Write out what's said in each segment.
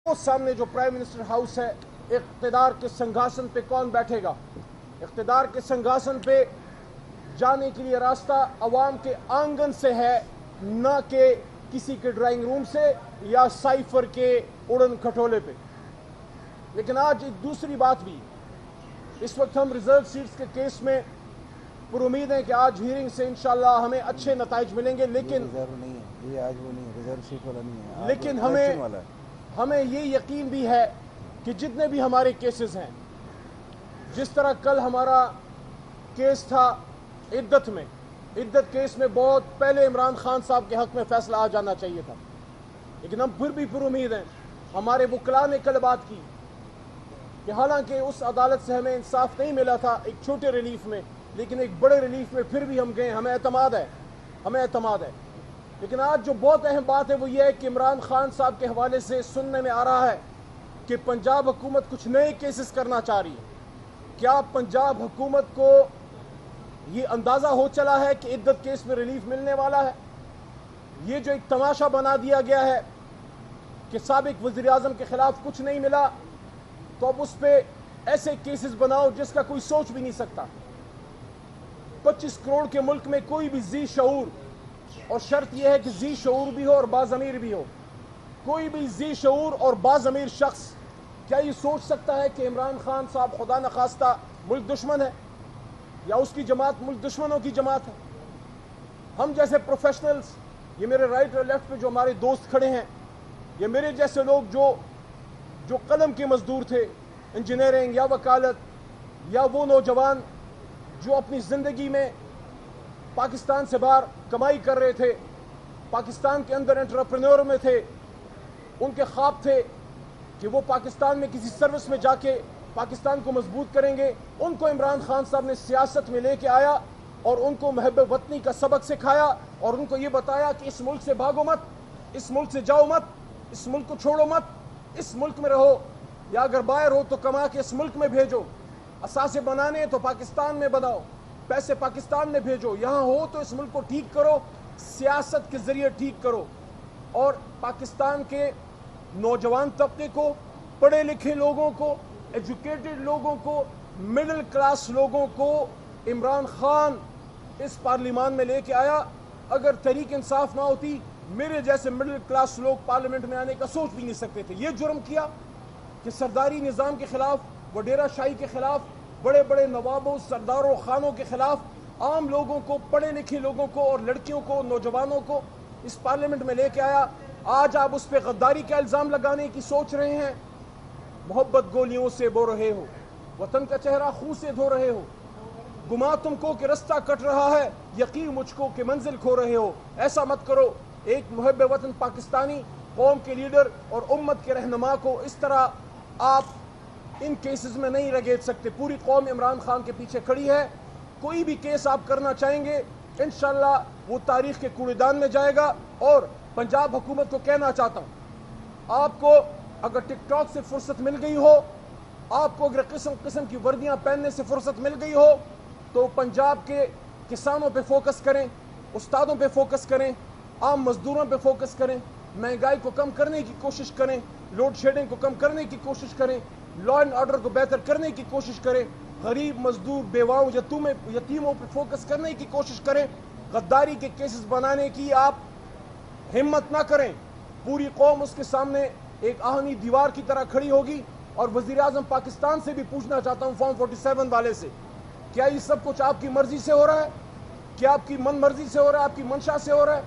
वो सामने जो प्राइम मिनिस्टर हाउस है, इख्तिदार के सिंहासन पे कौन बैठेगा? इख्तिदार के सिंहासन पे जाने के लिए रास्ता अवाम के आंगन से है, न कि किसी के ड्राइंग रूम से या साइफर के उड़न खटोले पे। लेकिन आज एक दूसरी बात भी, इस वक्त हम रिजर्व सीट्स के केस में पुरुमीद हैं कि आज हीयरिंग से इंशाल्लाह हमें अच्छे नताइज मिलेंगे। लेकिन रिजर्व नहीं है, ये आज वो नहीं है, रिजर्व सीट वाला नहीं है। लेकिन हमें ये यकीन भी है कि जितने भी हमारे केसेस हैं, जिस तरह कल हमारा केस था इद्दत में, इद्दत केस में बहुत पहले इमरान खान साहब के हक में फैसला आ जाना चाहिए था, लेकिन हम फिर भी पुरुमीद हैं। हमारे वकला ने कल बात की कि हालांकि उस अदालत से हमें इंसाफ नहीं मिला था एक छोटे रिलीफ में, लेकिन एक बड़े रिलीफ में फिर भी हम गए। हमें एतमाद है। लेकिन आज जो बहुत अहम बात है वो ये है कि इमरान खान साहब के हवाले से सुनने में आ रहा है कि पंजाब हुकूमत कुछ नए केसेस करना चाह रही है। क्या पंजाब हुकूमत को ये अंदाज़ा हो चला है कि इद्दत केस में रिलीफ मिलने वाला है? ये जो एक तमाशा बना दिया गया है कि साबिक वज़ीर आज़म के खिलाफ कुछ नहीं मिला तो अब उस पर ऐसे केसेस बनाओ जिसका कोई सोच भी नहीं सकता। 25 करोड़ के मुल्क में कोई भी जी शऊर, और शर्त यह है कि जी शऊर भी हो और बाज़मीर भी हो, कोई भी जी शऊर और बाज़मीर शख्स क्या ये सोच सकता है कि इमरान खान साहब खुदा न खास्ता मुल्क दुश्मन है या उसकी जमात मुल्क दुश्मनों की जमात है? हम जैसे प्रोफेशनल्स, ये मेरे राइट और लेफ्ट पे जो हमारे दोस्त खड़े हैं, ये मेरे जैसे लोग जो कलम के मजदूर थे, इंजीनियरिंग या वकालत, या वो नौजवान जो अपनी ज़िंदगी में पाकिस्तान से बाहर कमाई कर रहे थे, पाकिस्तान के अंदर एंटरप्रेन्योर में थे, उनके ख्वाब थे कि वो पाकिस्तान में किसी सर्विस में जाके पाकिस्तान को मजबूत करेंगे। उनको इमरान खान साहब ने सियासत में लेके आया और उनको महब वतनी का सबक सिखाया और उनको ये बताया कि इस मुल्क से भागो मत, इस मुल्क से जाओ मत, इस मुल्क को छोड़ो मत, इस मुल्क में रहो, या अगर बाहर हो तो कमा के इस मुल्क में भेजो, असासे बनाने तो पाकिस्तान में बनाओ, पैसे पाकिस्तान में भेजो, यहाँ हो तो इस मुल्क को ठीक करो, सियासत के जरिए ठीक करो। और पाकिस्तान के नौजवान तबके को, पढ़े लिखे लोगों को, एजुकेटेड लोगों को, मिडिल क्लास लोगों को इमरान खान इस पार्लियामान में लेके आया। अगर तहरीक इंसाफ ना होती, मेरे जैसे मिडिल क्लास लोग पार्लियामेंट में आने का सोच भी नहीं सकते थे। ये जुर्म किया कि सरदारी निज़ाम के खिलाफ, वडेरा शाही के खिलाफ, बड़े बड़े नवाबों, सरदारों, खानों के खिलाफ आम लोगों को, पढ़े लिखे लोगों को और लड़कियों को, नौजवानों को इस पार्लियामेंट में लेके आया। आज आप उस पर गद्दारी का इल्ज़ाम लगाने की सोच रहे हैं। मोहब्बत गोलियों से बो रहे हो, वतन का चेहरा खून से धो रहे हो, गुमा तुमको कि रास्ता कट रहा है, यकीन मुझको कि मंजिल खो रहे हो। ऐसा मत करो। एक मुहब्ब वतन पाकिस्तानी कौम के लीडर और उम्मत के रहनुमा को इस तरह आप इन केसेस में नहीं रगेड़ सकते। पूरी कौम इमरान खान के पीछे खड़ी है। कोई भी केस आप करना चाहेंगे, इंशाल्लाह वो तारीख के कूड़ेदान में जाएगा। और पंजाब हुकूमत को कहना चाहता हूँ, आपको अगर टिकटॉक से फुर्सत मिल गई हो, आपको अगर किस्म किस्म की वर्दियाँ पहनने से फुर्सत मिल गई हो, तो पंजाब के किसानों पे फोकस करें, उस्तादों पे फोकस करें, आम मजदूरों पे फोकस करें, महंगाई को कम करने की कोशिश करें, लोड शेडिंग को कम करने की कोशिश करें, लॉ एंड ऑर्डर को बेहतर करने की कोशिश करें, गरीब मजदूर, बेवाओं, यतीमों पे फोकस करने की कोशिश करें। गद्दारी के केसेस बनाने की आप हिम्मत ना करें। पूरी कौम उसके सामने एक आहनी दीवार की तरह खड़ी होगी। और वजीर आजम पाकिस्तान से भी पूछना चाहता हूँ, फॉर्म 47 वाले से, क्या ये सब कुछ आपकी मर्जी से हो रहा है? क्या आपकी मन मर्जी से हो रहा है, आपकी मंशा से हो रहा है?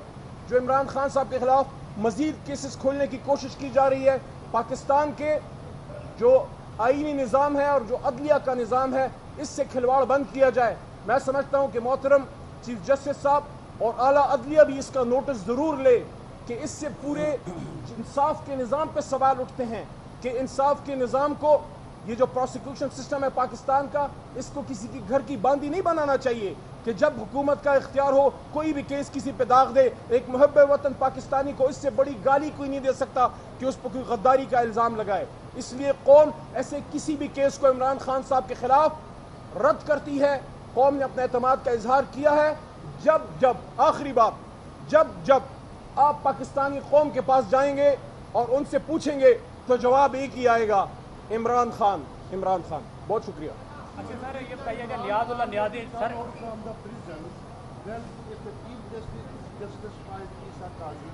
जो इमरान खान साहब के खिलाफ मजीद केसेस खोलने की कोशिश की जा रही है, पाकिस्तान के जो आईनी निज़ाम है और जो अदलिया का निज़ाम है, इससे खिलवाड़ बंद किया जाए। मैं समझता हूँ कि मोहतरम चीफ जस्टिस साहब और आला अदलिया भी इसका नोटिस ज़रूर ले कि इससे पूरे इंसाफ के निज़ाम पे सवाल उठते हैं कि इंसाफ के निज़ाम को, ये जो प्रोसिक्यूशन सिस्टम है पाकिस्तान का, इसको किसी की घर की बांदी नहीं बनाना चाहिए कि जब हुकूमत का इख्तियार हो कोई भी केस किसी पे दाग दे। एक मुहब्ब वतन पाकिस्तानी को इससे बड़ी गाली कोई नहीं दे सकता कि उस पर कोई गद्दारी का इल्ज़ाम लगाए। इसलिए कौम ऐसे किसी भी केस को इमरान खान साहब के खिलाफ रद्द करती है। कौम ने अपने एतमाद का इजहार किया है। जब आखिरी बात, जब आप पाकिस्तानी कौम के पास जाएंगे और उनसे पूछेंगे तो जवाब एक ही आएगा, इमरान खान, इमरान खान। बहुत शुक्रिया। अच्छा सर, ये बताइएगा Niazullah Niazi sir from the prison, then if the Chief Justice finds Isa Qazi,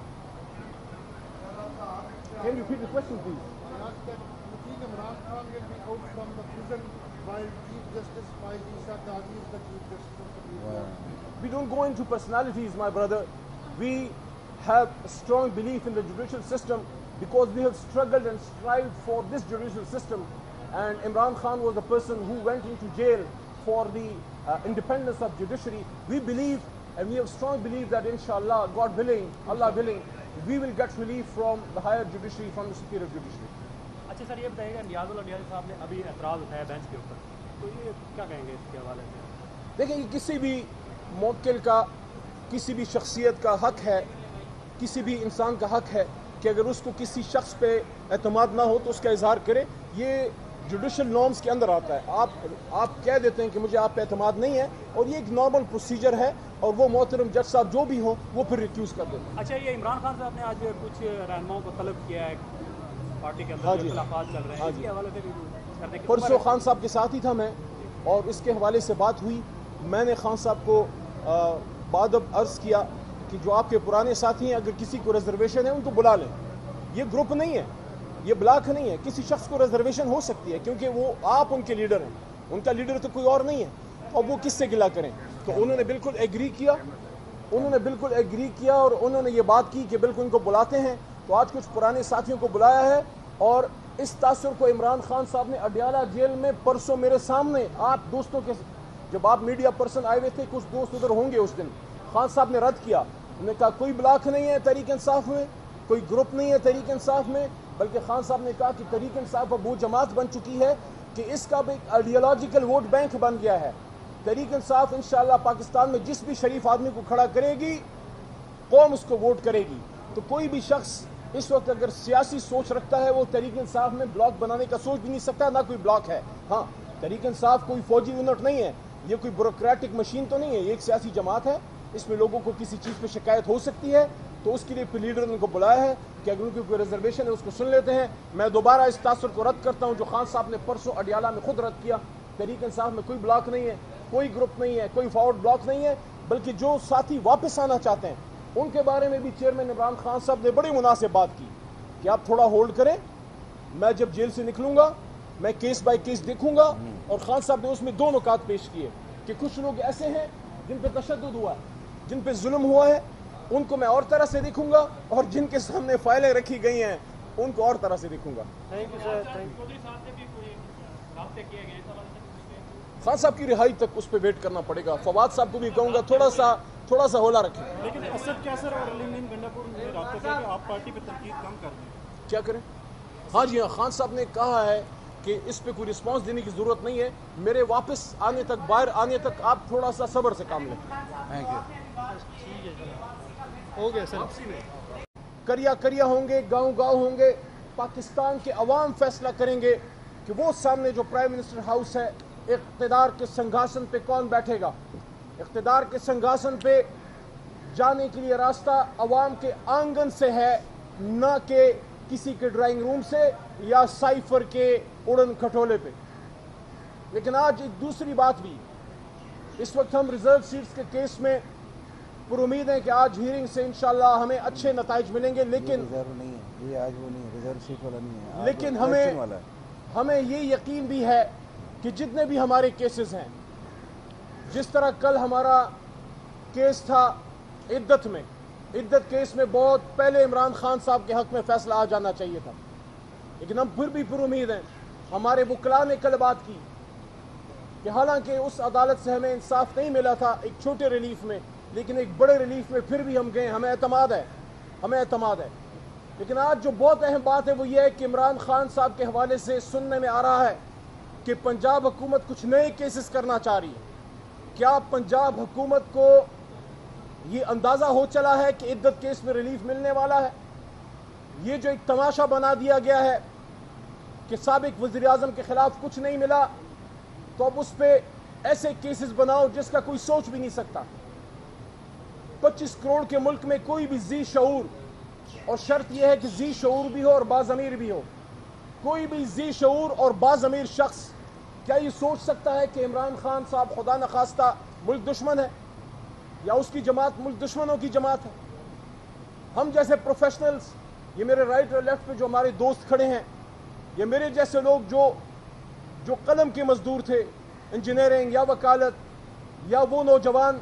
Can you repeat the question, please? I ask that you think Imran Khan will be out from the prison while Chief Justice finds Isa Qazi is the Chief Justice of the prison? We don't go into personalities, my brother. We have a strong belief in the judicial system because we have struggled and strived for this judicial system. And Imran Khan was the person who went into jail for the independence of judiciary. We believe, and we have strong belief that inshallah, God willing, Allah willing, we will get relief from the higher judiciary, from the superior judiciary. अच्छा sir, ये बताइएगा नियाज़ुल्लाह नियाज़ी साहब ने अभी एतराज़ उठाया bench के ऊपर, तो ये क्या कहेंगे इसके हवाले से? देखिए, ये किसी भी मौकिल का, किसी भी शख्सियत का हक है, किसी भी इंसान का हक है कि अगर उसको किसी शख्स पे एतमाद ना हो तो उसका इजहार करे। ये जुडिशल नॉर्म्स के अंदर आता है। आप कह देते हैं कि मुझे आप पे एतमाद नहीं है, और ये एक नॉर्मल प्रोसीजर है, और वो मोहतरम जज साहब जो भी हो वो फिर रिक्यूज़ कर देते हैं। अच्छा, ये इमरान खान साहब ने आज कुछ रहनुमाओं को तलब किया है पार्टी के हाँ अंदर, जी। जो खिलाफात चल रहे हैं, हाँ इसके जी। हवाले से भी करने की परसों खान साहब के साथ ही था मैं, और इसके हवाले से बात हुई। मैंने खान साहब को बादब अर्ज़ किया कि जो आपके पुराने साथी हैं, अगर किसी को रिजर्वेशन है उनको बुला लें। ये ग्रुप नहीं है, ये ब्लॉक नहीं है। किसी शख्स को रिजर्वेशन हो सकती है क्योंकि वो आप उनके लीडर हैं, उनका लीडर तो कोई और नहीं है, और वो किससे गिला करें। तो उन्होंने बिल्कुल एग्री किया, और उन्होंने ये बात की कि बिल्कुल इनको बुलाते हैं। तो आज कुछ पुराने साथियों को बुलाया है, और इस तासुर को इमरान खान साहब ने अडियाला जेल में परसों मेरे सामने, आप दोस्तों के, जब आप मीडिया पर्सन आए हुए थे, कुछ दोस्त उधर होंगे उस दिन, खान साहब ने रद्द किया। उन्होंने कहा कोई ब्लॉक नहीं है तहरीक इंसाफ में, कोई ग्रुप नहीं है तहरीक इंसाफ में, बल्कि खान साहब ने कहा कि तहरीक इंसाफ अब वो जमात बन चुकी है कि इसका भी एक आइडियोलॉजिकल वोट बैंक बन गया है। तहरीक इंसाफ इंशाअल्लाह पाकिस्तान में जिस भी शरीफ आदमी को खड़ा करेगी, कौम उसको वोट करेगी। तो कोई भी शख्स इस वक्त अगर सियासी सोच रखता है, वो तहरीक इंसाफ में ब्लॉक बनाने का सोच भी नहीं सकता, ना कोई ब्लॉक है। हाँ, तहरीक इंसाफ कोई फौजी यूनिट नहीं है, ये कोई ब्यूरोक्रेटिक मशीन तो नहीं है, ये एक सियासी जमात है। इसमें लोगों को किसी चीज़ पे शिकायत हो सकती है, तो उसके लिए लीडर ने उनको बुलाया है कि अगर उनकी कोई रिजर्वेशन है उसको सुन लेते हैं। मैं दोबारा इस तासुर को रद्द करता हूँ जो खान साहब ने परसों अडियाला में खुद रद्द किया। तहरीक इंसाफ में कोई ब्लॉक नहीं है, कोई ग्रुप नहीं है, कोई फॉरवर्ड ब्लॉक नहीं है, बल्कि जो साथी वापस आना चाहते हैं उनके बारे में भी चेयरमैन इमरान खान साहब ने बड़ी मुनासिब बात की कि आप थोड़ा होल्ड करें, मैं जब जेल से निकलूंगा मैं केस बाय केस देखूंगा। और खान साहब ने उसमें दो नुकात पेश किए कि कुछ लोग ऐसे हैं जिन पे तशद्दुद हुआ है, जिन पे जुल्म हुआ है, उनको मैं और तरह से देखूंगा, और जिनके सामने फाइलें रखी गई हैं उनको और तरह से देखूंगा। Thank you sir. खान साहब की रिहाई तक उस पर वेट करना पड़ेगा। फवाद साहब को भी कहूंगा थोड़ा सा होला रखें। लेकिन असद कैसर और अलीमीन गंडापुर ने राब्ता किया कि आप पार्टी पे तनकीद कम कर दें। क्या करें? हाँ जी हाँ, खान साहब ने कहा है कि इस पे कोई रिस्पांस देने की जरूरत नहीं है, मेरे वापस आने तक, बाहर आने तक आप थोड़ा सा सब्र से काम लें। Thank you. हो गया सर। करिया होंगे, गांव होंगे, पाकिस्तान के अवाम फैसला करेंगे कि वो सामने जो प्राइम मिनिस्टर हाउस है, इख्तिदार के सिंहासन पे कौन बैठेगा। इख्तिदार के सिंहासन पे जाने के लिए रास्ता अवाम के आंगन से है, न कि किसी के ड्राइंग रूम से या साइफर के उड़न खटोले पे। लेकिन आज एक दूसरी बात भी, इस वक्त हम रिजर्व सीट्स के केस में पुरुमीद हैं कि आज हियरिंग से इंशाल्लाह हमें अच्छे नताइज मिलेंगे। लेकिन रिजर्व नहीं है, ये आज वो नहीं है, रिजर्व सीट वाला नहीं है। लेकिन इलेक्शन वाला है। हमें ये यकीन भी है कि जितने भी हमारे केसेस हैं, जिस तरह कल हमारा केस था इद्दत केस में बहुत पहले इमरान खान साहब के हक में फैसला आ जाना चाहिए था, लेकिन हम फिर भी पुरुमीद हैं। हमारे वकला ने कल बात की कि हालांकि उस अदालत से हमें इंसाफ नहीं मिला था एक छोटे रिलीफ में, लेकिन एक बड़े रिलीफ में फिर भी हम गए। हमें एतमाद है। लेकिन आज जो बहुत अहम बात है वो ये है कि इमरान खान साहब के हवाले से सुनने में आ रहा है कि पंजाब हुकूमत कुछ नए केसेस करना चाह रही है। क्या पंजाब हुकूमत को ये अंदाज़ा हो चला है कि इद्दत केस में रिलीफ मिलने वाला है? ये जो एक तमाशा बना दिया गया है कि साबिक वज़ीर आज़म के खिलाफ कुछ नहीं मिला, तो अब उस पर ऐसे केसेस बनाओ जिसका कोई सोच भी नहीं सकता। 25 करोड़ के मुल्क में कोई भी जी शऊर, और शर्त यह है कि जी शऊर भी हो और बाज़मीर भी हो, کوئی بھی ذی شعور اور باضمیر شخص کیا یہ سوچ سکتا ہے کہ عمران خان صاحب خدا نخواستہ ملک دشمن ہے یا اس کی جماعت ملک دشمنوں کی جماعت ہے؟ ہم جیسے پروفیشنلز، یہ میرے رائٹ اور لیفٹ پہ جو ہمارے دوست کھڑے ہیں، یہ میرے جیسے لوگ جو قلم کے مزدور تھے، انجینئرنگ یا وکالت، یا وہ نوجوان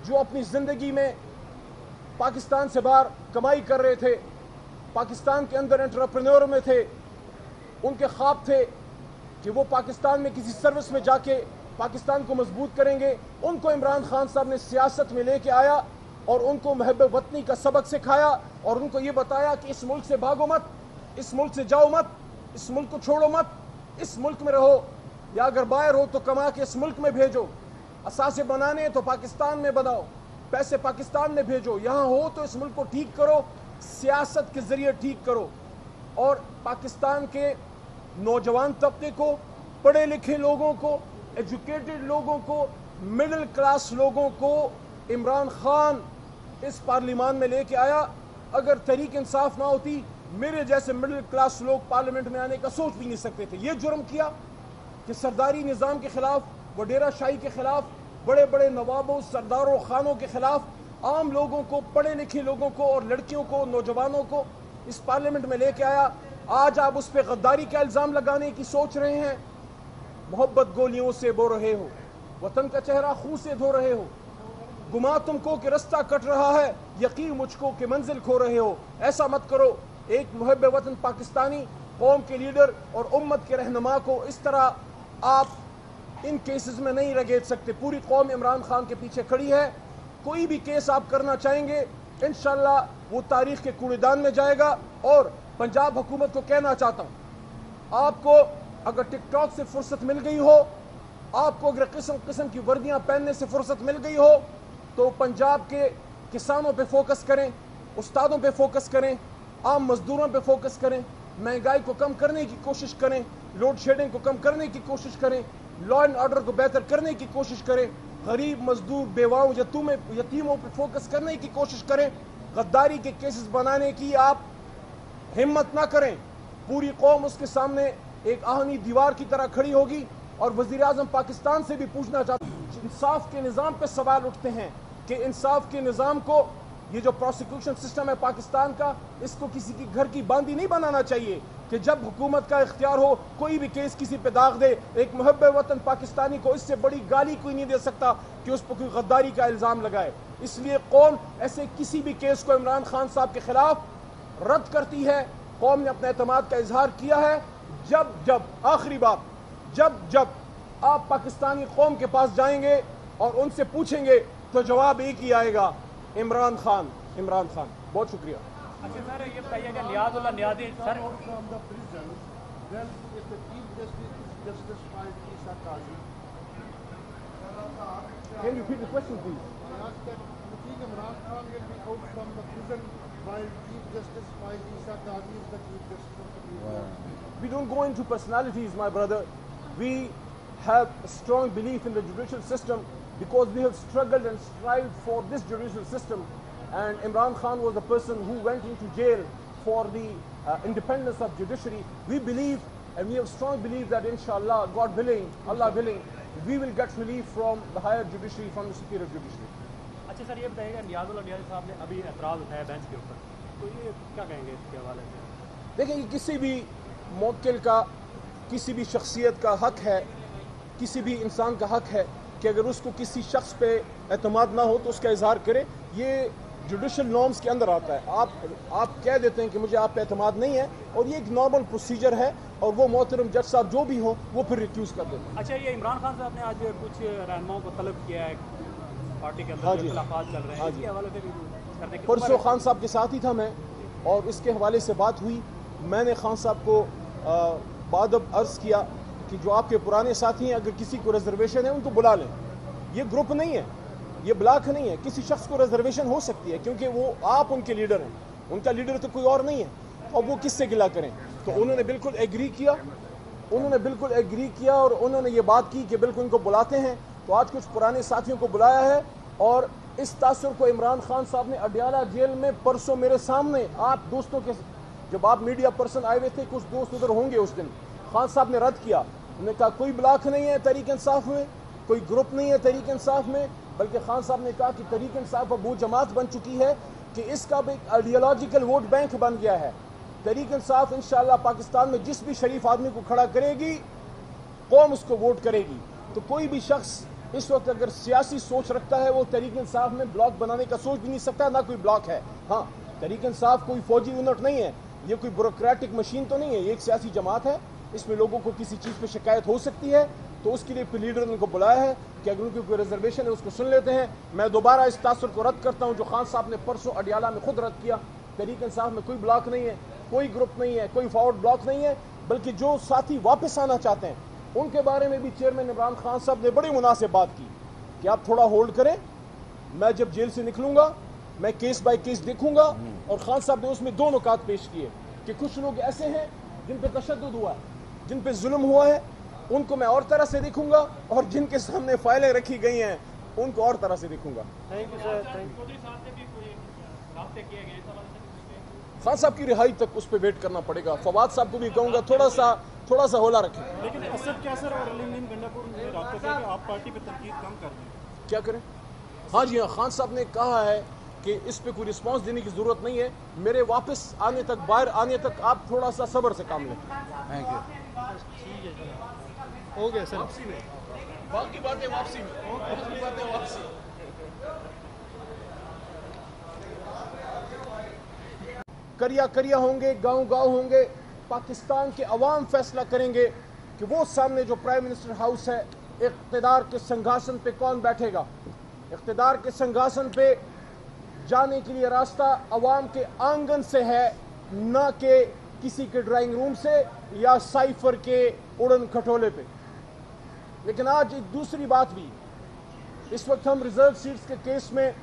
جو اپنی زندگی میں پاکستان سے باہر کمائی کر رہے تھے، پاکستان کے اندر انٹرپرینور میں تھے، ان کے خواب تھے کہ وہ پاکستان میں کسی سروس میں جا کے پاکستان کو مضبوط کریں گے، ان کو عمران خان صاحب نے سیاست میں لے کے آیا اور ان کو محب وطنی کا سبق سکھایا اور ان کو یہ بتایا کہ اس ملک سے بھاگو مت، اس ملک سے جاؤ مت، اس ملک کو چھوڑو مت، اس ملک میں رہو، یا اگر باہر ہو تو کما کے اس ملک میں بھیجو، اثاثے بنانے تو پاکستان میں بناؤ، پیسے پاکستان میں بھیجو، یہاں ہو تو اس ملک کو ٹھیک کرو، سیاست کے ذریعے ٹھیک کرو، اور پاکستان کے نوجوان طبقے کو، پڑھے لکھے لوگوں کو، ایجوکیٹڈ لوگوں کو، مڈل کلاس لوگوں کو عمران خان اس پارلیمان میں لے کے آیا۔ اگر تحریک انصاف نہ ہوتی، میرے جیسے مڈل کلاس لوگ پارلیمنٹ میں آنے کا سوچ بھی نہیں سکتے تھے۔ یہ جرم کیا کہ سرداری نظام کے خلاف، وڈیرہ شاہی کے خلاف، بڑے بڑے نوابوں، سرداروں، خانوں کے خلاف عام لوگوں کو، پڑھے لکھے لوگوں کو اور لڑکیوں کو، نوجوانوں کو اس پارلیمنٹ میں لے کے آیا۔ آج آپ اس پہ غداری کا الزام لگانے کی سوچ رہے ہیں۔ محبت گولیوں سے بو رہے ہو، وطن کا چہرہ خون سے دھو رہے ہو، گما تم کو کہ رستہ کٹ رہا ہے، یقین مجھ کو کہ منزل کھو رہے ہو۔ ایسا مت کرو۔ ایک محب وطن پاکستانی، قوم کے لیڈر اور امت کے رہنما کو اس طرح آپ ان کیسز میں نہیں رگیٹ سکتے۔ پوری قوم عمران خان کے پیچھے کھڑی ہے۔ کوئی بھی کیس آپ کرنا چاہیں گے، انشاءاللہ وہ تاریخ کے کوڑے دان میں جائے گا۔ اور پنجاب حکومت کو کہنا چاہتا ہوں، آپ کو اگر ٹک ٹاک سے فرصت مل گئی ہو، آپ کو اگر قسم قسم کی وردیاں پہننے سے فرصت مل گئی ہو، تو پنجاب کے کسانوں پہ فوکس کریں، استادوں پہ فوکس کریں، عام مزدوروں پہ فوکس کریں، مہنگائی کو کم کرنے کی کوشش کریں، لوڈ شیڈنگ کو کم کرنے کی کوشش کریں، لا اینڈ آرڈر کو بہتر کرنے کی کوشش کریں، غریب مزدور، بیواؤں، یتیموں پہ فوکس کرنے کی کوشش کریں۔ غداری کے کیسز بنانے کی آپ ہمت نہ کریں۔ پوری قوم اس کے سامنے ایک آہنی دیوار کی طرح کھڑی ہوگی۔ اور وزیر اعظم پاکستان سے بھی پوچھنا چاہتا ہوں، انصاف کے نظام پہ سوال اٹھتے ہیں کہ انصاف کے نظام کو، یہ جو پروسیکیوشن سسٹم ہے پاکستان کا، اس کو کسی کی گھر کی باندھی نہیں بنانا چاہیے کہ جب حکومت کا اختیار ہو کوئی بھی کیس کسی پہ داغ دے۔ ایک محب وطن پاکستانی کو اس سے بڑی گالی کوئی نہیں دے سکتا کہ اس پہ کوئی غداری کا الزام لگائے۔ اس لیے قوم ایسے کسی بھی کیس کو عمران خان صاحب کے خلاف رد کرتی ہے۔ قوم نے اپنے اعتماد کا اظہار کیا ہے۔ جب آخری بات، جب آپ پاکستانی قوم کے پاس جائیں گے اور ان سے پوچھیں گے تو جواب ایک ہی آئے گا، عمران خان، عمران خان۔ بہت شکریہ۔ اچھا سر، یہ بتائیے کہ نیاز اللہ نیازی سر from the prison, then if the Chief Justice is Justice Faiz Issa Qazi, Can you repeat the question, please? I ask that you think Imran Khan will be out from the prison while Chief Justice Faiz Issa Qazi is the Chief Justice of the Supreme Court? We don't go into personalities, my brother. We have a strong belief in the judicial system because we have struggled and strived for this judicial system. And Imran Khan was the person who went into jail for the independence of judiciary. We believe, and we have strong belief that inshallah, God willing, Allah willing, we will get relief from the higher judiciary, from the superior judiciary. اچھا سر، یہ بتائیے کہ نیاز اللہ نیازی صاحب نے ابھی اعتراض اٹھایا bench کے اوپر، تو یہ کیا کہیں گے اس کے حوالے سے؟ دیکھیں، یہ کسی بھی موکل کا، کسی بھی شخصیت کا حق ہے، کسی بھی انسان کا حق ہے کہ اگر اس کو کسی شخص پہ اعتماد نہ ہو تو اس کا اظہار کرے۔ یہ جوڈیشل نارمز کے اندر آتا ہے۔ آپ کہہ دیتے ہیں کہ مجھے آپ پہ اعتماد نہیں ہے، اور یہ ایک نارمل پروسیجر ہے، اور وہ محترم جج صاحب جو بھی ہوں وہ پھر ریکیوز کر دیتے ہیں۔ اچھا، یہ عمران خان صاحب نے آج کچھ رہنماؤں کو طلب کیا ہے پارٹی کے ہاں اندر جی، جو اختلافات چل رہے ہیں، ہاں اس جی۔ کے حوالے سے بھی کرنے کے پرسوں خان صاحب کے ساتھ ہی تھا میں، اور اس کے حوالے سے بات ہوئی۔ میں نے خان صاحب کو بادب عرض کیا کہ جو آپ کے پرانے ساتھی ہیں، اگر کسی کو ریزرویشن ہے ان کو بلا لیں۔ یہ گروپ نہیں ہے، یہ بلاک نہیں ہے۔ کسی شخص کو ریزرویشن ہو سکتی ہے کیونکہ وہ آپ ان کے لیڈر ہیں، ان کا لیڈر تو کوئی اور نہیں ہے، اور وہ کس سے گلا کریں؟ تو انہوں نے بالکل ایگری کیا، اور انہوں نے یہ بات کی کہ بالکل ان کو بلاتے ہیں۔ تو آج کچھ پرانے ساتھیوں کو بلایا ہے، اور اس تاثر کو عمران خان صاحب نے اڈیالہ جیل میں پرسوں میرے سامنے آپ دوستوں کے जब आप मीडिया पर्सन आए हुए थे, कुछ दोस्त उधर होंगे उस दिन, खान साहब ने रद्द किया। उन्होंने कहा कोई ब्लॉक नहीं है तहरीक इंसाफ में, कोई ग्रुप नहीं है तहरीक इंसाफ में, बल्कि खान साहब ने कहा कि तहरीक इंसाफ अब वो जमात बन चुकी है कि इसका भी एक आइडियोलॉजिकल वोट बैंक बन गया है। तहरीक इंसाफ इंशाअल्लाह पाकिस्तान में जिस भी शरीफ आदमी को खड़ा करेगी, कौम उसको वोट करेगी। तो कोई भी शख्स इस वक्त अगर सियासी सोच रखता है, वो तहरीक इंसाफ में ब्लॉक बनाने का सोच भी नहीं सकता, ना कोई ब्लॉक है। हाँ, तहरीक इंसाफ कोई फौजी यूनिट नहीं है, ये कोई ब्यूरोक्रेटिक मशीन तो नहीं है, ये एक सियासी जमात है। इसमें लोगों को किसी चीज़ पे शिकायत हो सकती है, तो उसके लिए लीडर ने उनको बुलाया है कि अगर उनकी कोई रिजर्वेशन है उसको सुन लेते हैं। मैं दोबारा इस तासुर को रद्द करता हूँ जो खान साहब ने परसों अडियाला में खुद रद्द किया। तहरीक इंसाफ में कोई ब्लॉक नहीं है, कोई ग्रुप नहीं है, कोई फॉरवर्ड ब्लॉक नहीं है, बल्कि जो साथी वापस आना चाहते हैं उनके बारे में भी चेयरमैन इमरान खान साहब ने बड़ी मुनासिब बात की कि आप थोड़ा होल्ड करें, मैं जब जेल से निकलूंगा मैं केस बाय केस देखूंगा। और खान साहब ने उसमें दो नुकात पेश किए कि कुछ लोग ऐसे हैं जिन पे तशद्दुद हुआ है, जिन पे जुल्म हुआ है, उनको मैं और तरह से देखूंगा, और जिनके सामने फाइलें रखी गई हैं उनको और तरह से देखूंगा। Thank you sir. खान साहब की रिहाई तक उस पर वेट करना पड़ेगा। फवाद साहब को भी कहूंगा थोड़ा सा हौला रखें। लेकिन असद कैसर और अलीम गंडापुर ने राब्ता किया कि आप पार्टी पे तनकीद कम कर दें। क्या करें? हाँ जी हाँ, खान साहब ने कहा है कि इस पे कोई रिस्पांस देने की जरूरत नहीं है, मेरे वापस आने तक, बाहर आने तक आप थोड़ा सा सब्र से काम लें। Thank you. हो गया सर। वापसी में बाकी बातें वापसी में, बाकी बातें वापसी। करिया होंगे, गांव होंगे, पाकिस्तान के अवाम फैसला करेंगे कि वो सामने जो प्राइम मिनिस्टर हाउस है, इख्तिदार के सिंहासन पे कौन बैठेगा। इख्तिदार के सिंहासन पे जाने के लिए रास्ता अवाम के आंगन से है, न कि किसी के ड्राइंग रूम से या साइफर के उड़न खटोले पे। लेकिन आज एक दूसरी बात भी, इस वक्त हम रिजर्व सीट्स के केस में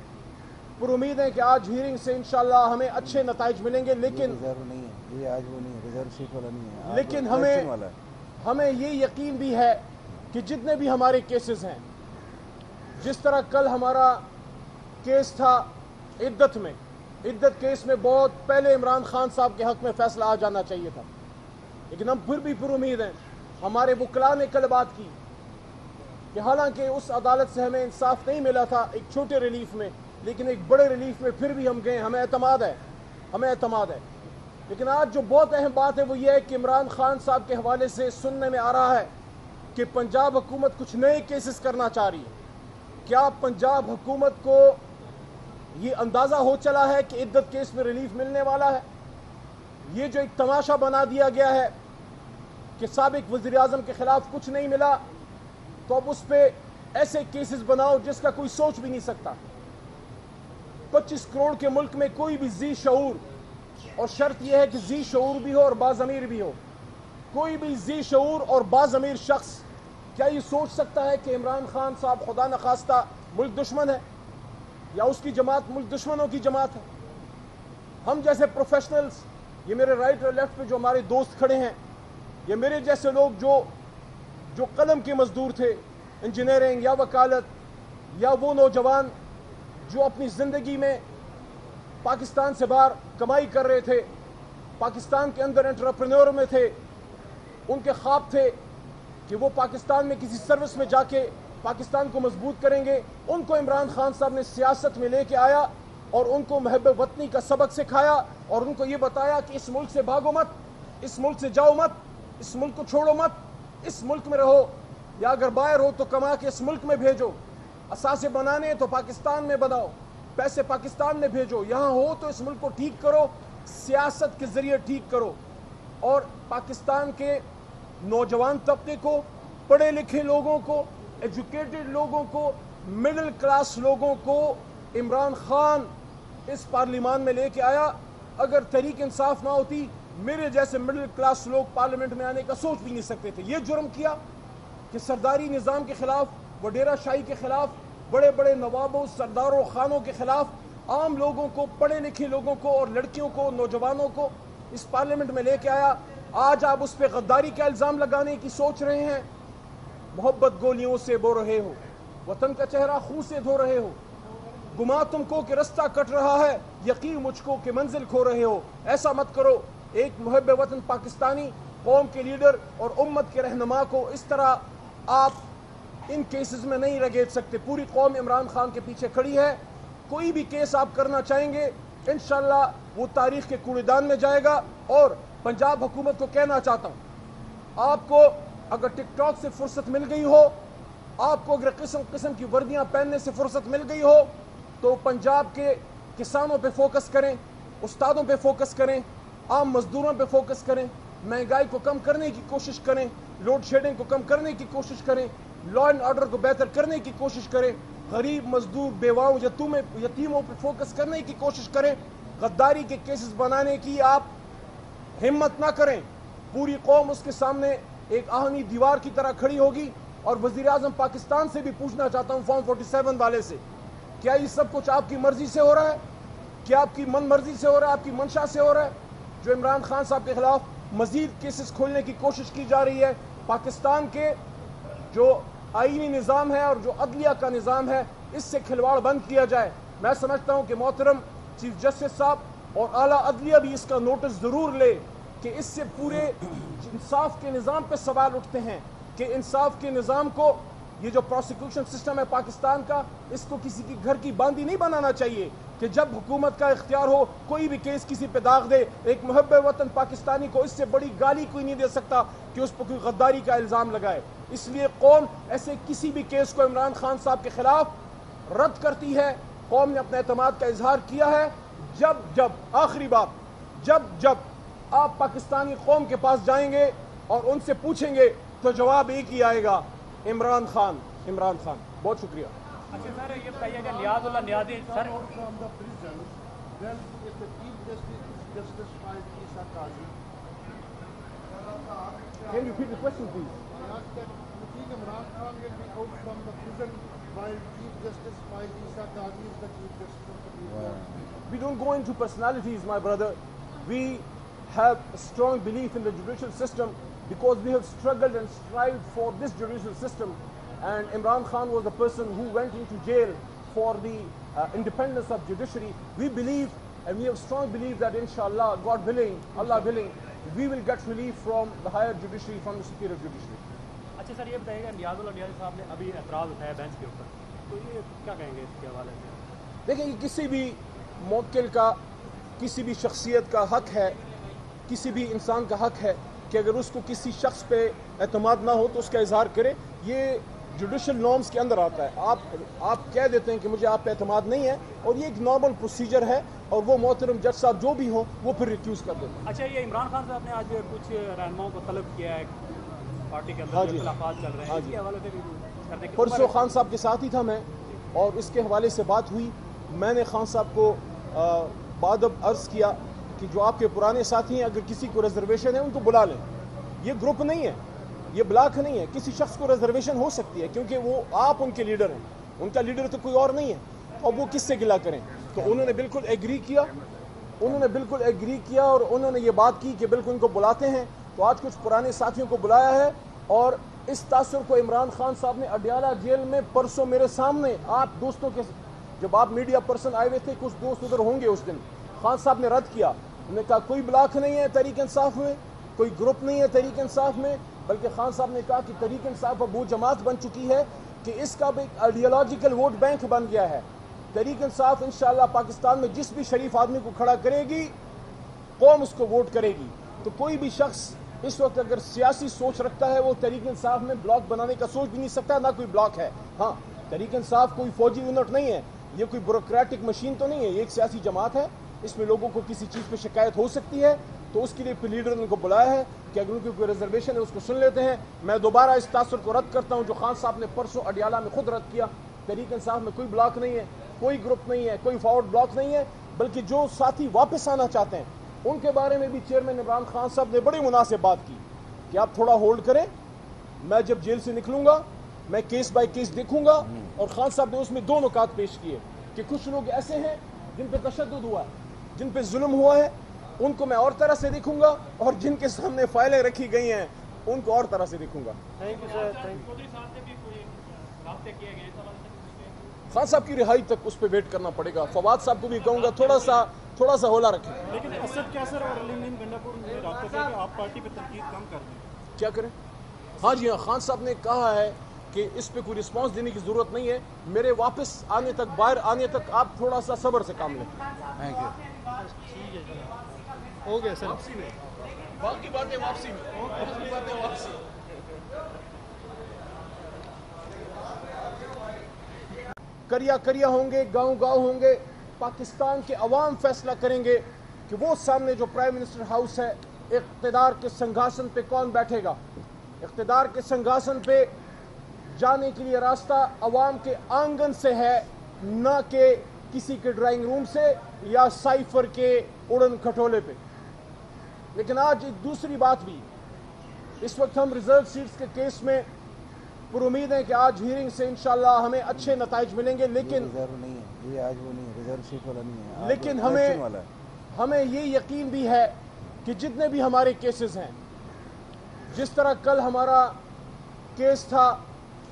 पर उम्मीद है कि आज हियरिंग से इंशाल्लाह हमें अच्छे नताइज मिलेंगे। लेकिन रिजर्व नहीं है ये, आज वो नहीं है, रिजर्व सीट वाला नहीं है। लेकिन इलेक्शन वाला है। हमें ये यकीन भी है कि जितने भी हमारे केसेस हैं, जिस तरह कल हमारा केस था इद्दत में, इद्दत केस में बहुत पहले इमरान खान साहब के हक में फैसला आ जाना चाहिए था, लेकिन हम फिर भी पुरुमीद हैं। हमारे वकला ने कल बात की कि हालांकि उस अदालत से हमें इंसाफ नहीं मिला था एक छोटे रिलीफ में, लेकिन एक बड़े रिलीफ में फिर भी हम गए, हमें एतमाद है। लेकिन आज जो बहुत अहम बात है वो ये है कि इमरान खान साहब के हवाले से सुनने में आ रहा है कि पंजाब हुकूमत कुछ नए केसेस करना चाह रही है। क्या पंजाब हुकूमत को ये अंदाज़ा हो चला है कि इद्दत केस में रिलीफ मिलने वाला है? ये जो एक तमाशा बना दिया गया है कि साबिक वज़ीर आज़म के खिलाफ कुछ नहीं मिला, तो अब उस पर ऐसे केसेस बनाओ जिसका कोई सोच भी नहीं सकता। 25 करोड़ के मुल्क में कोई भी जी शऊर, और शर्त यह है कि जी शऊर भी हो और बाज़मीर भी हो, कोई भी जी शऊर और बाज़मीर शख्स क्या ये सोच सकता है कि इमरान खान साहब खुदा न खास्ता मुल्क दुश्मन है या उसकी जमात मुल्क दुश्मनों की जमात है? हम जैसे प्रोफेशनल्स, ये मेरे राइट और लेफ्ट पे जो हमारे दोस्त खड़े हैं, ये मेरे जैसे लोग जो कलम के मजदूर थे, इंजीनियरिंग या वकालत, या वो नौजवान जो अपनी ज़िंदगी में पाकिस्तान से बाहर कमाई कर रहे थे, पाकिस्तान के अंदर एंटरप्रेन्योर में थे, उनके ख्वाब थे कि वो पाकिस्तान में किसी सर्विस में जाके पाकिस्तान को मजबूत करेंगे। उनको इमरान खान साहब ने सियासत में लेके आया और उनको महब वतनी का सबक सिखाया और उनको ये बताया कि इस मुल्क से भागो मत, इस मुल्क से जाओ मत, इस मुल्क को छोड़ो मत, इस मुल्क में रहो, या अगर बाहर हो तो कमा के इस मुल्क में भेजो, असासे बनाने तो पाकिस्तान में बनाओ, पैसे पाकिस्तान में भेजो, यहाँ हो तो इस मुल्क को ठीक करो, सियासत के जरिए ठीक करो। और पाकिस्तान के नौजवान तबके को, पढ़े लिखे लोगों को, एजुकेटेड लोगों को, मिडिल क्लास लोगों को इमरान खान इस पार्लियामान में लेके आया। अगर तहरीक इंसाफ ना होती, मेरे जैसे मिडिल क्लास लोग पार्लियामेंट में आने का सोच भी नहीं सकते थे। ये जुर्म किया कि सरदारी निज़ाम के खिलाफ, वडेरा शाही के खिलाफ, बड़े बड़े नवाबों, सरदारों, खानों के खिलाफ आम लोगों को, पढ़े लिखे लोगों को और लड़कियों को, नौजवानों को इस पार्लियामेंट में लेके आया। आज आप उस पर गद्दारी का इल्ज़ाम लगाने की सोच रहे हैं। मोहब्बत गोलियों से बो रहे हो, वतन का चेहरा खून से धो रहे हो, गुमा तुमको कि रास्ता कट रहा है, यकीन मुझको कि मंजिल खो रहे हो। ऐसा मत करो, एक मुहब्ब वतन पाकिस्तानी कौम के लीडर और उम्मत के रहनुमा को इस तरह आप इन केसेस में नहीं रगेड़ सकते। पूरी कौम इमरान खान के पीछे खड़ी है। कोई भी केस आप करना चाहेंगे इंशाल्लाह वो तारीख के कूड़ेदान में जाएगा। और पंजाब हुकूमत को कहना चाहता हूँ, आपको अगर टिकटॉक से फुर्सत मिल गई हो, आपको अगर किस्म किस्म की वर्दियां पहनने से फुर्सत मिल गई हो, तो पंजाब के किसानों पे फोकस करें, उस्तादों पे फोकस करें, आम मजदूरों पे फोकस करें, महंगाई को कम करने की कोशिश करें, लोड शेडिंग को कम करने की कोशिश करें, लॉ एंड ऑर्डर को बेहतर करने की कोशिश करें, गरीब मजदूर बेवाओं यतीमों पर फोकस करने की कोशिश करें। गद्दारी के केसेस बनाने की आप हिम्मत ना करें। पूरी कौम उसके सामने एक आहनी दीवार की तरह खड़ी होगी। और वजीर आजम पाकिस्तान से भी पूछना चाहता हूं, फॉर्म 47 वाले से, क्या ये सब कुछ आपकी मर्जी से हो रहा है? क्या आपकी मन मर्जी से हो रहा है, आपकी मंशा से हो रहा है? जो इमरान खान साहब के खिलाफ मजीद केसेस खोलने की कोशिश की जा रही है, पाकिस्तान के जो आईनी निज़ाम है और जो अदलिया का निज़ाम है, इससे खिलवाड़ बंद किया जाए। मैं समझता हूं कि मोहतरम चीफ जस्टिस साहब और आला अदलिया भी इसका नोटिस ज़रूर ले कि इससे पूरे इंसाफ के निज़ाम पे सवाल उठते हैं कि इंसाफ के निज़ाम को, ये जो प्रोसिक्यूशन सिस्टम है पाकिस्तान का, इसको किसी की घर की बांदी नहीं बनाना चाहिए कि जब हुकूमत का इख्तियार हो कोई भी केस किसी पे दाग दे। एक मुहब्ब वतन पाकिस्तानी को इससे बड़ी गाली कोई नहीं दे सकता कि उस पर कोई गद्दारी का इल्ज़ाम लगाए। इसलिए कौम ऐसे किसी भी केस को इमरान खान साहब के खिलाफ रद्द करती है। कौम ने अपने एतमाद का इजहार किया है। जब आखिरी बात, जब आप पाकिस्तानी कौम के पास जाएंगे और उनसे पूछेंगे तो जवाब एक ही आएगा, इमरान खान, इमरान खान। बहुत शुक्रिया। अच्छा सर, ये बताइएगा Niazullah Niazi sir, from the prison, then if the Chief Justice is Justice Faiz Issa Qazi, Can you repeat the question, please? I asked that you think Imran Khan will be out from the prison while Chief Justice Faiz Issa Qazi is the Chief Justice of the Supreme We don't go into personalities, my brother. We have a strong belief in the judicial system because we have struggled and strived for this judicial system. And Imran Khan was the person who went into jail for the independence of judiciary. We believe and we have strong belief that inshallah, God willing, Allah willing, we will get relief from the higher judiciary, from the superior judiciary. अच्छा sir, ये बताइएगा नियाज़ुल्लाह नियाज़ी साहब ने अभी एतराज़ उठाया bench के ऊपर, तो ये क्या कहेंगे इसके हवाले से? देखिए, किसी भी मुवक्किल का, किसी भी शख्सियत का हक है, किसी भी इंसान का हक है कि अगर उसको किसी शख्स पे एतमाद ना हो तो उसका इजहार करे। ये जुडिशल नॉर्म्स के अंदर आता है। आप कह देते हैं कि मुझे आप पे एतमाद नहीं है, और ये एक नॉर्मल प्रोसीजर है, और वो मोहतरम जज साहब जो भी हो वो फिर रिक्यूज कर देते हैं। अच्छा, ये इमरान खान साहब ने आज कुछ रहनुमाओं को तलब किया है पार्टी के अंदर, हाँ जो जी, इख्तिलाफात चल रहे हैं, हाँ जी। इसके हवाले से भी करने के परसों खान साहब के साथ ही था मैं, और इसके हवाले से बात हुई। मैंने खान साहब को बादब अर्ज़ किया कि जो आपके पुराने साथी हैं, अगर किसी को रिजर्वेशन है उनको बुला लें। ये ग्रुप नहीं है, ये ब्लॉक नहीं है। किसी शख्स को रिजर्वेशन हो सकती है क्योंकि वो आप उनके लीडर हैं, उनका लीडर तो कोई और नहीं है, और वो किससे गिला करें। तो उन्होंने बिल्कुल एग्री किया, और उन्होंने ये बात की कि बिल्कुल उनको बुलाते हैं। तो आज कुछ पुराने साथियों को बुलाया है, और इस तासुर को इमरान खान साहब ने अडियाला जेल में परसों मेरे सामने, आप दोस्तों के, जब आप मीडिया पर्सन आए हुए थे, कुछ दोस्त उधर होंगे उस दिन, खान साहब ने रद्द किया। उन्होंने कहा कोई ब्लॉक नहीं है तहरीक इंसाफ में, कोई ग्रुप नहीं है तहरीक इंसाफ में, बल्कि खान साहब ने कहा कि तहरीक इंसाफ अब वो जमात बन चुकी है कि इसका भी एक आइडियोलॉजिकल वोट बैंक बन गया है। तहरीक इंसाफ इंशाअल्लाह पाकिस्तान में जिस भी शरीफ आदमी को खड़ा करेगी, कौम उसको वोट करेगी। तो कोई भी शख्स इस वक्त अगर सियासी सोच रखता है, वो तहरीक इंसाफ में ब्लॉक बनाने का सोच भी नहीं सकता, ना कोई ब्लॉक है। हाँ, तहरीक इंसाफ कोई फौजी यूनिट नहीं है, ये कोई ब्यूरोक्रेटिक मशीन तो नहीं है, ये एक सियासी जमात है। इसमें लोगों को किसी चीज़ पे शिकायत हो सकती है, तो उसके लिए लीडर ने उनको बुलाया है कि अगर उनकी कोई रिजर्वेशन है उसको सुन लेते हैं। मैं दोबारा इस तासुर को रद्द करता हूँ जो खान साहब ने परसों अडियाला में खुद रद्द किया। तहरीक इंसाफ में कोई ब्लॉक नहीं है, कोई ग्रुप नहीं है, कोई फॉरवर्ड ब्लॉक नहीं है, बल्कि जो साथी वापस आना चाहते हैं उनके बारे में भी चेयरमैन इमरान खान साहब ने बड़ी मुनासिब बात की कि आप थोड़ा होल्ड करें, मैं जब जेल से निकलूंगा मैं केस बाय केस देखूंगा। और खान साहब ने उसमें दो नुकात पेश किए कि कुछ लोग ऐसे हैं जिन पे तशद्दुद हुआ है, जिन पे जुल्म हुआ है, उनको मैं और तरह से देखूंगा, और जिनके सामने फाइलें रखी गई हैं उनको और तरह से देखूंगा। Thank you sir, thank you. Khan साहब की रिहाई तक उस पर वेट करना पड़ेगा। फवाद साहब को भी कहूँगा थोड़ा सा हौला रखें। लेकिन असद कैसर और अलीम गंडापुर ने राब्ता किया कि आप पार्टी पे तनकीद कम कर दें। क्या करें? हाँ जी हाँ, खान साहब ने कहा है कि इस पे कोई रिस्पांस देने की ज़रूरत नहीं है, मेरे वापस आने तक, बाहर आने तक आप थोड़ा सा सब्र से काम लें। Thank you. हो गया सर। वापसी में बाकी बातें वापसी में बाकी बातें वापसी। करिया होंगे, गांव होंगे। पाकिस्तान के अवाम फैसला करेंगे कि वो सामने जो प्राइम मिनिस्टर हाउस है, इक़्तिदार के सिंहासन पे कौन बैठेगा। इक़्तिदार के सिंहासन पे जाने के लिए रास्ता अवाम के आंगन से है, न कि किसी के ड्राइंग रूम से या साइफर के उड़न खटोले पे। लेकिन आज एक दूसरी बात भी, इस वक्त हम रिजर्व सीट्स के केस में पुरुमीद हैं कि आज हीयरिंग से इंशाल्लाह हमें अच्छे नताइज मिलेंगे। लेकिन रिजर्व नहीं है ये, आज वो नहीं है, रिजर्व सीट वाला नहीं है। लेकिन इलेक्शन वाला है। हमें ये यकीन भी है कि जितने भी हमारे केसेस हैं, जिस तरह कल हमारा केस था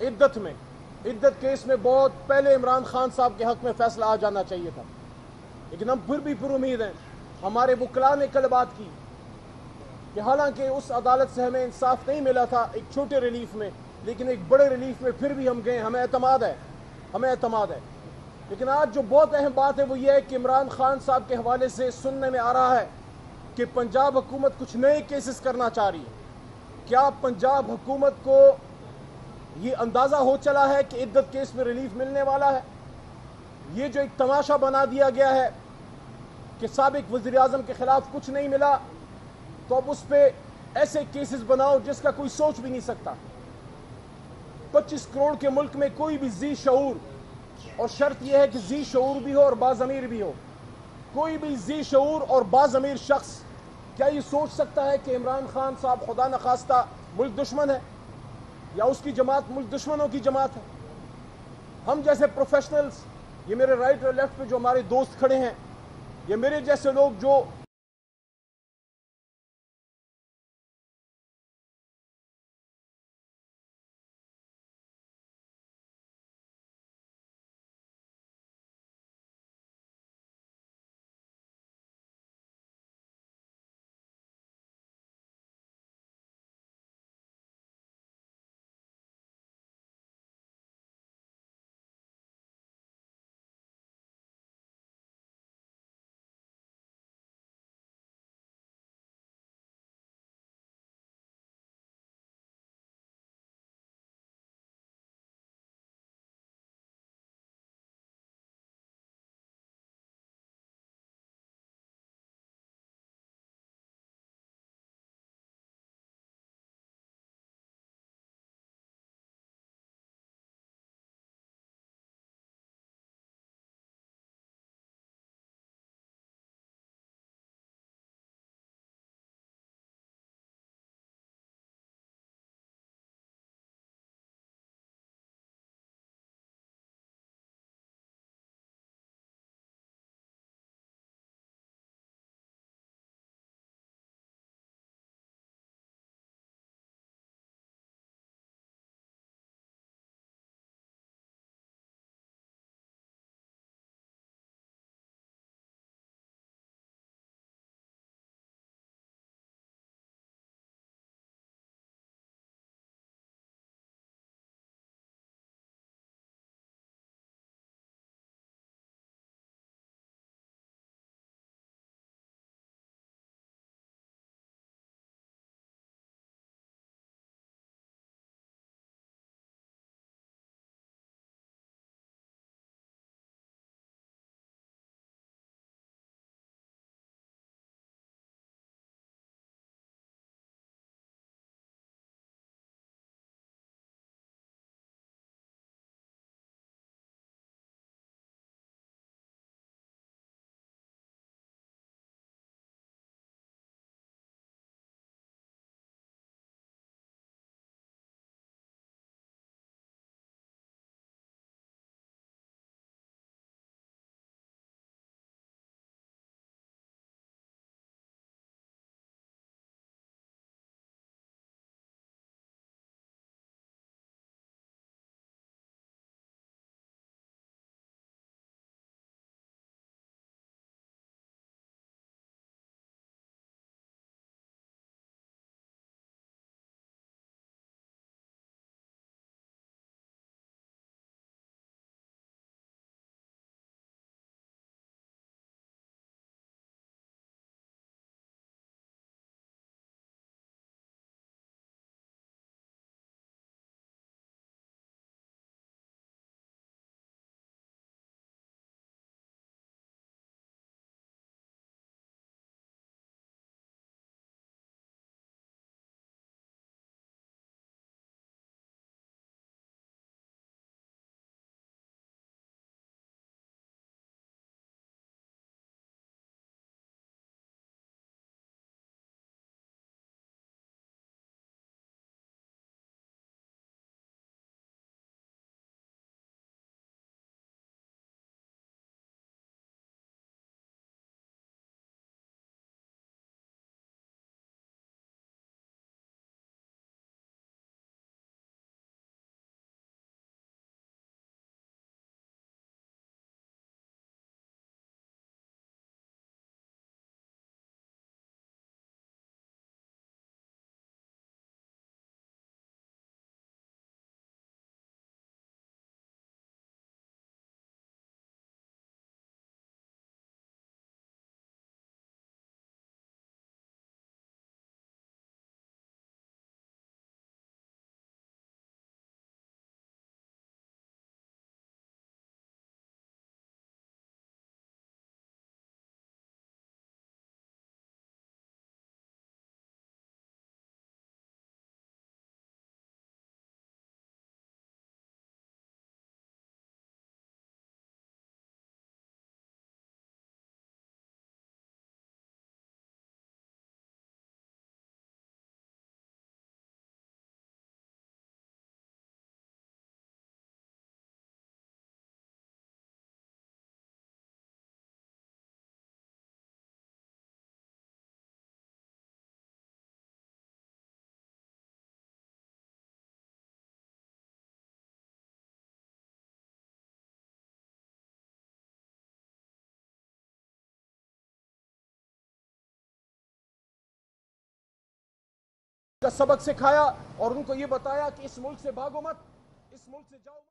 इद्दत केस में बहुत पहले इमरान खान साहब के हक में फैसला आ जाना चाहिए था, लेकिन हम फिर भी पुरुमीद हैं। हमारे वकला ने कल बात की कि हालांकि उस अदालत से हमें इंसाफ नहीं मिला था एक छोटे रिलीफ में, लेकिन एक बड़े रिलीफ में फिर भी हम गए। हमें एतमाद है। लेकिन आज जो बहुत अहम बात है वो ये है कि इमरान खान साहब के हवाले से सुनने में आ रहा है कि पंजाब हुकूमत कुछ नए केसेस करना चाह रही है। क्या पंजाब हुकूमत को ये अंदाज़ा हो चला है कि इद्दत केस में रिलीफ मिलने वाला है? ये जो एक तमाशा बना दिया गया है कि साबिक वज़ीर आज़म के खिलाफ कुछ नहीं मिला, तो अब उस पर ऐसे केसेस बनाओ जिसका कोई सोच भी नहीं सकता। 25 करोड़ के मुल्क में कोई भी जी शऊर, और शर्त यह है कि जी शऊर भी हो और बाज़मीर भी हो, कोई भी जी शऊर और बाज़मीर शख्स क्या ये सोच सकता है कि इमरान खान साहब खुदा न खास्ता मुल्क दुश्मन है या उसकी जमात मुल्क दुश्मनों की जमात है? हम जैसे प्रोफेशनल्स, ये मेरे राइट और लेफ्ट पे जो हमारे दोस्त खड़े हैं, ये मेरे जैसे लोग जो का सबक सिखाया और उनको ये बताया कि इस मुल्क से भागो मत, इस मुल्क से जाओ मत।